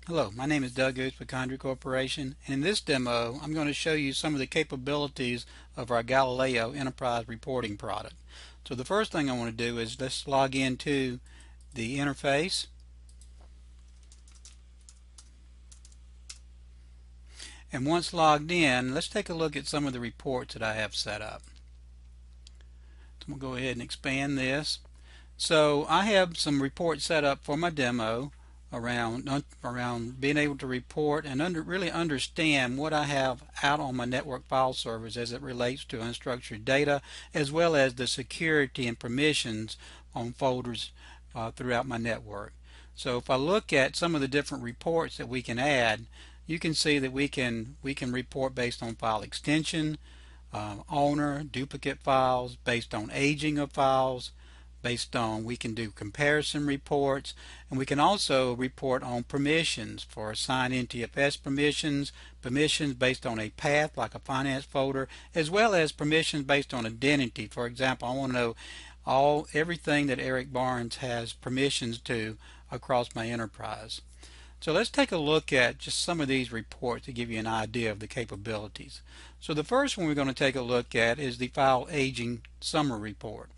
Hello, my name is Doug Goose with Condry Corporation, and in this demo I'm going to show you some of the capabilities of our Galileo Enterprise Reporting product. So the first thing I want to do is let's log into the interface, and once logged in, let's take a look at some of the reports that I have set up. So I'm going to go ahead and expand this. So I have some reports set up for my demo around being able to report and really understand what I have out on my network file servers as it relates to unstructured data, as well as the security and permissions on folders throughout my network. So if I look at some of the different reports that we can add, you can see that we can report based on file extension, owner, duplicate files, based on aging of files, we can do comparison reports, and we can also report on permissions for assigned NTFS permissions, permissions based on a path like a finance folder, as well as permissions based on identity. For example, I want to know everything that Eric Barnes has permissions to across my enterprise. So let's take a look at just some of these reports to give you an idea of the capabilities. So the first one we're going to take a look at is the file aging summary report.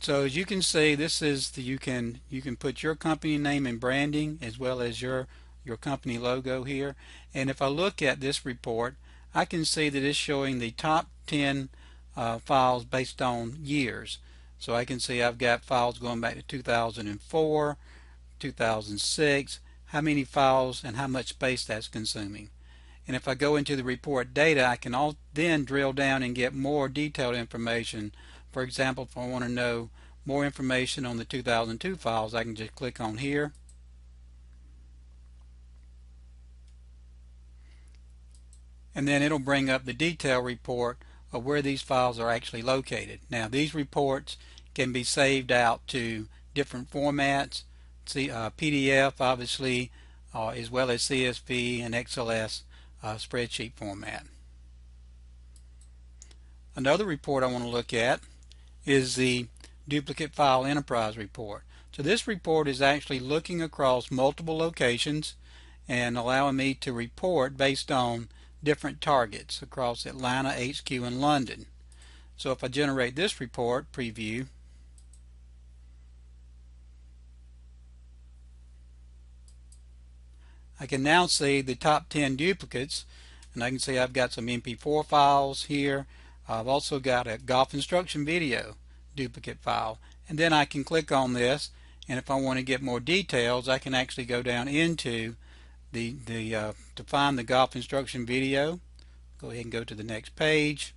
So as you can see, this is you can put your company name and branding as well as your company logo here. And if I look at this report, I can see that it's showing the top 10 files based on years. So I can see I've got files going back to 2004, 2006, how many files and how much space that's consuming. And if I go into the report data, I can then drill down and get more detailed information. For example, if I want to know more information on the 2002 files, I can just click on here. And then it'll bring up the detailed report of where these files are actually located. Now these reports can be saved out to different formats, PDF obviously, as well as CSV and XLS spreadsheet format. Another report I want to look at is the duplicate file enterprise report. So this report is actually looking across multiple locations and allowing me to report based on different targets across Atlanta, HQ, and London. So if I generate this report, preview, I can now see the top 10 duplicates, and I can see I've got some MP4 files here. I've also got a golf instruction video duplicate file, and then I can click on this, and if I want to get more details, I can actually go down into to find the golf instruction video. Go ahead and go to the next page,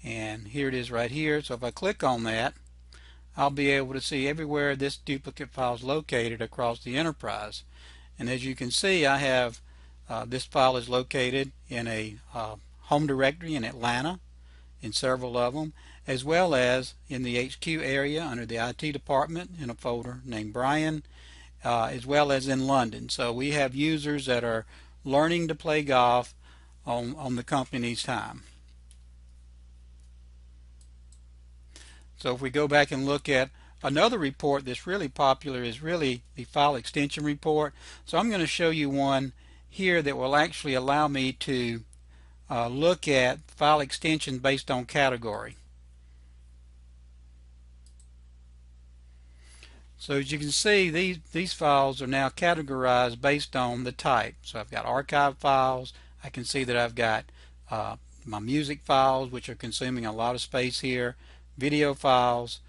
and here it is right here. So if I click on that, I'll be able to see everywhere this duplicate file is located across the enterprise. And as you can see, I have this file is located in a home directory in Atlanta, in several of them, as well as in the HQ area under the IT department in a folder named Brian, as well as in London. So we have users that are learning to play golf on the company's time. So if we go back and look at another report that's really popular, is really the file extension report. So I'm going to show you one here that will actually allow me to look at file extensions based on category. So as you can see, these files are now categorized based on the type. So I've got archive files. I can see that I've got my music files, which are consuming a lot of space here, video files,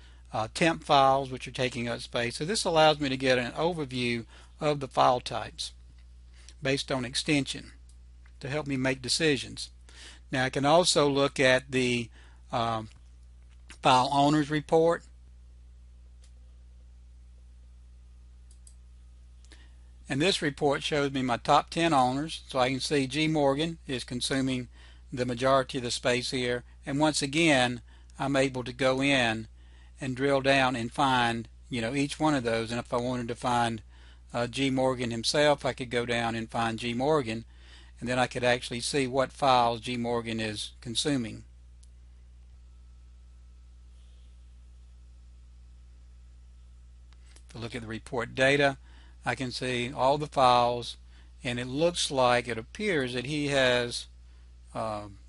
temp files, which are taking up space. So this allows me to get an overview of the file types based on extension to help me make decisions. Now I can also look at the file owners report. And this report shows me my top 10 owners. So I can see G. Morgan is consuming the majority of the space here. And once again, I'm able to go in and drill down and find each one of those. And if I wanted to find G. Morgan himself, I could go down and find G. Morgan, and then I could actually see what files G. Morgan is consuming. If I look at the report data, I can see all the files, and it looks like, it appears that he has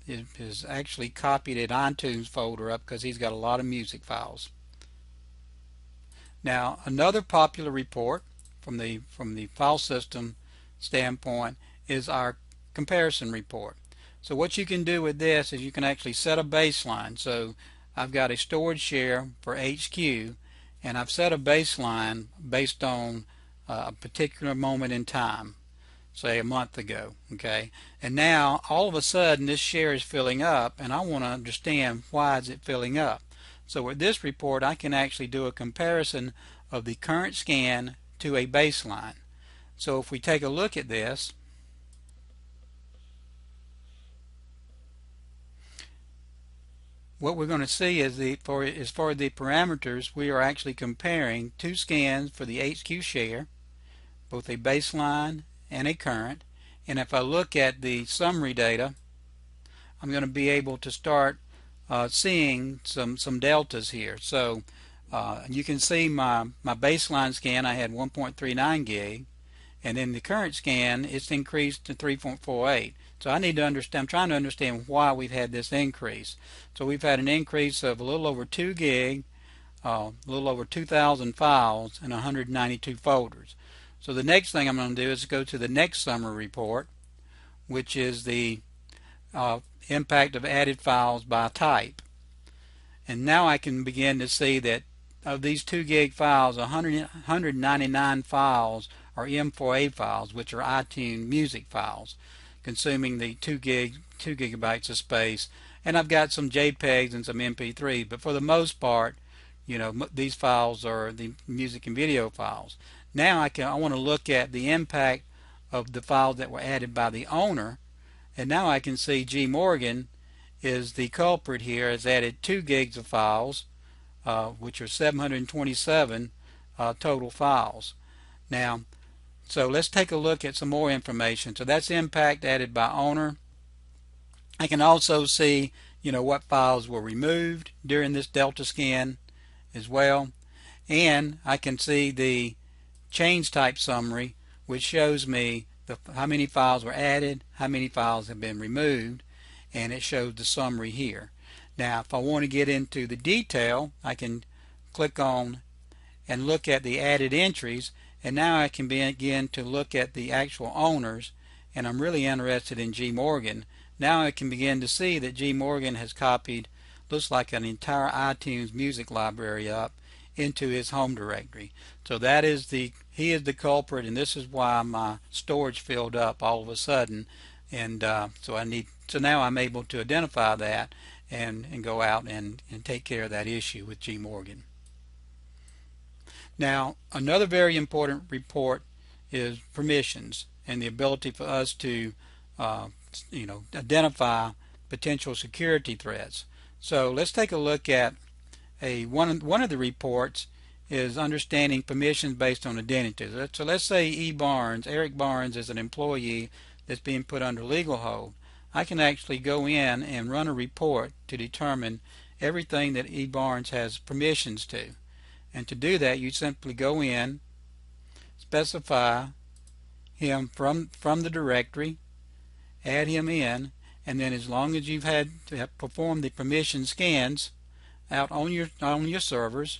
is actually copied an iTunes folder up because he's got a lot of music files. Now, another popular report from the file system standpoint is our comparison report. So what you can do with this is you can actually set a baseline. So I've got a storage share for HQ, and I've set a baseline based on a particular moment in time, say a month ago. Okay, and now all of a sudden this share is filling up, and I want to understand why is it filling up. So with this report, I can actually do a comparison of the current scan to a baseline. So if we take a look at this, what we're going to see is as far as the parameters, we are actually comparing two scans for the HQ share, both a baseline and a current. And if I look at the summary data, I'm going to be able to start seeing some deltas here. So you can see my baseline scan, I had 1.39 gig, and in the current scan it's increased to 3.48. So I need to understand, I'm trying to understand why we've had this increase. So we've had an increase of a little over 2 gig, a little over 2,000 files, and 192 folders. So the next thing I'm going to do is go to the next summary report, which is the impact of added files by type. And now I can begin to see that of these 2 gig files, 199 files are M4A files, which are iTunes music files, consuming the 2 gigabytes of space. And I've got some JPEGs and some MP3s, but for the most part, you know, these files are the music and video files. Now I want to look at the impact of the files that were added by the owner, and now I can see G. Morgan is the culprit here, has added 2 gigs of files, which are 727 total files. Now, so let's take a look at some more information. So that's impact added by owner. I can also see, you know, what files were removed during this delta scan as well, and I can see the change type summary, which shows me how many files were added, how many files have been removed, and it shows the summary here. Now if I want to get into the detail, I can click on and look at the added entries, and now I can begin to look at the actual owners, and I'm really interested in G. Morgan. Now I can begin to see that G. Morgan has copied, looks like an entire iTunes music library up into his home directory. So that is he is the culprit, and this is why my storage filled up all of a sudden. And so now I'm able to identify that and go out and take care of that issue with G. Morgan. Now another very important report is permissions and the ability for us to identify potential security threats. So let's take a look at one of the reports is understanding permissions based on identities. So let's say Eric Barnes is an employee that's being put under legal hold. I can actually go in and run a report to determine everything that E. Barnes has permissions to. And to do that, you simply go in, specify him from the directory, add him in, and then as long as you've had to have performed the permission scans out on your servers,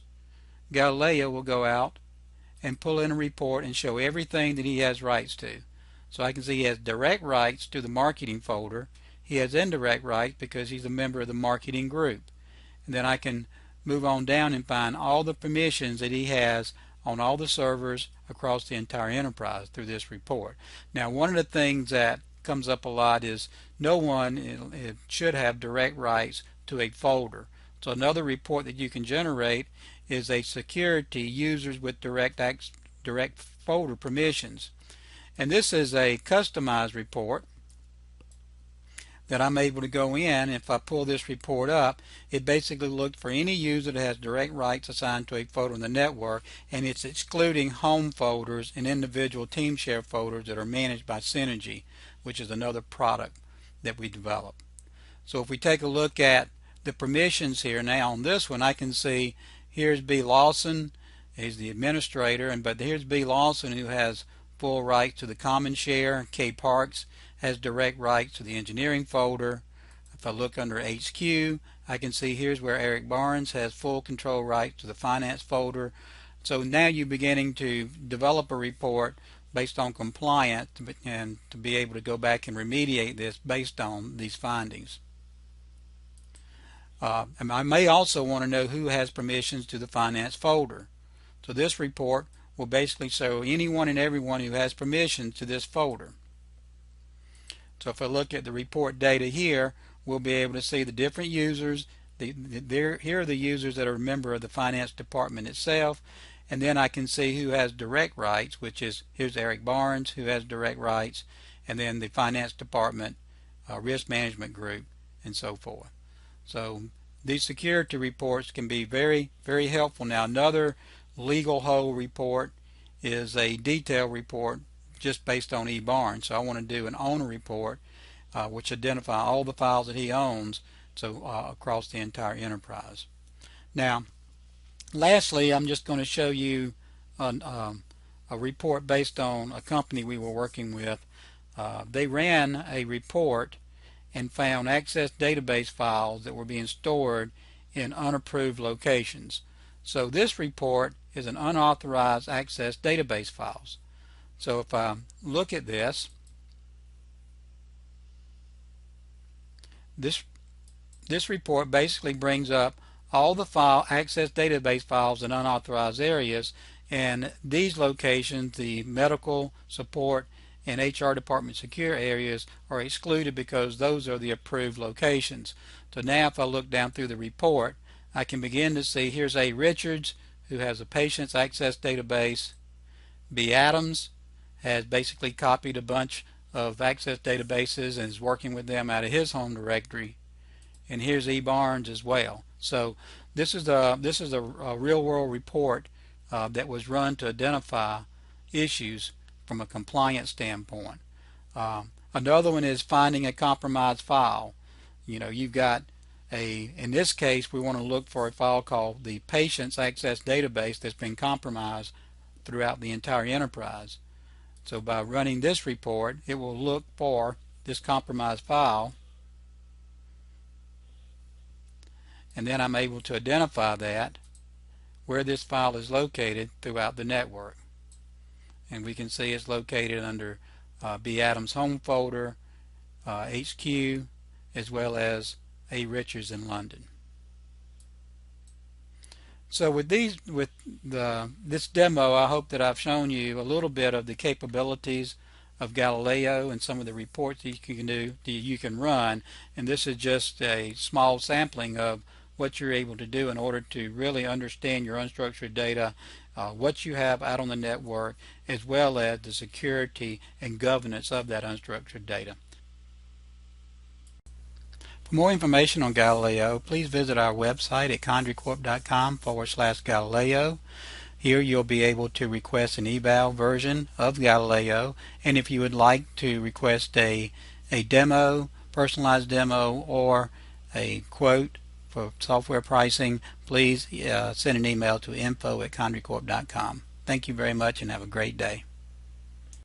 Galileo will go out and pull in a report and show everything that he has rights to. So I can see he has direct rights to the marketing folder. He has indirect rights because he's a member of the marketing group. And then I can move on down and find all the permissions that he has on all the servers across the entire enterprise through this report. Now one of the things that comes up a lot is no one should have direct rights to a folder. So another report that you can generate is a security users with direct folder permissions. And this is a customized report that I'm able to go in. If I pull this report up, it basically looks for any user that has direct rights assigned to a folder in the network, and it's excluding home folders and individual team share folders that are managed by Synergy, which is another product that we develop. So if we take a look at the permissions here now on this one, I can see here's B. Lawson, He's the administrator, but here's B. Lawson, who has full rights to the common share. K. Parks has direct rights to the engineering folder. If I look under HQ, I can see here's where Eric Barnes has full control rights to the finance folder. So now you're beginning to develop a report based on compliance and to be able to go back and remediate this based on these findings. And I may also want to know who has permissions to the finance folder. So this report will basically show anyone and everyone who has permission to this folder. So if I look at the report data here, we'll be able to see the different users. Here are the users that are a member of the finance department itself, and then I can see who has direct rights, which is, here's Eric Barnes who has direct rights, and then the finance department, risk management group, and so forth. So these security reports can be very, very helpful. Now, another legal whole report is a detailed report just based on E. Barnes. So I want to do an owner report which identify all the files that he owns, so across the entire enterprise. Now, lastly, I'm just going to show you a report based on a company we were working with. They ran a report and found access database files that were being stored in unapproved locations. So this report is an unauthorized access database files. So if I look at this, this report basically brings up all the access database files in unauthorized areas, and these locations, the medical support and HR department secure areas, are excluded because those are the approved locations. So now if I look down through the report, I can begin to see here's A. Richards, who has a patient's access database. B. Adams has basically copied a bunch of access databases and is working with them out of his home directory. And here's E. Barnes as well. So this is a real-world report that was run to identify issues from a compliance standpoint. Another one is finding a compromised file. You know, you've got in this case, we want to look for a file called the patient's access database that's been compromised throughout the entire enterprise. So by running this report, it will look for this compromised file, and then I'm able to identify that, where this file is located throughout the network. And we can see it's located under B. Adams home folder, HQ, as well as A. Richards in London. So with this demo, I hope that I've shown you a little bit of the capabilities of Galileo and some of the reports that you can run, and this is just a small sampling of what you're able to do in order to really understand your unstructured data, what you have out on the network, as well as the security and governance of that unstructured data. For more information on Galileo, please visit our website at condricorp.com/Galileo. Here you'll be able to request an eval version of Galileo, and if you would like to request a demo, personalized demo, or a quote for software pricing, please send an email to info@condricorp.com. Thank you very much and have a great day.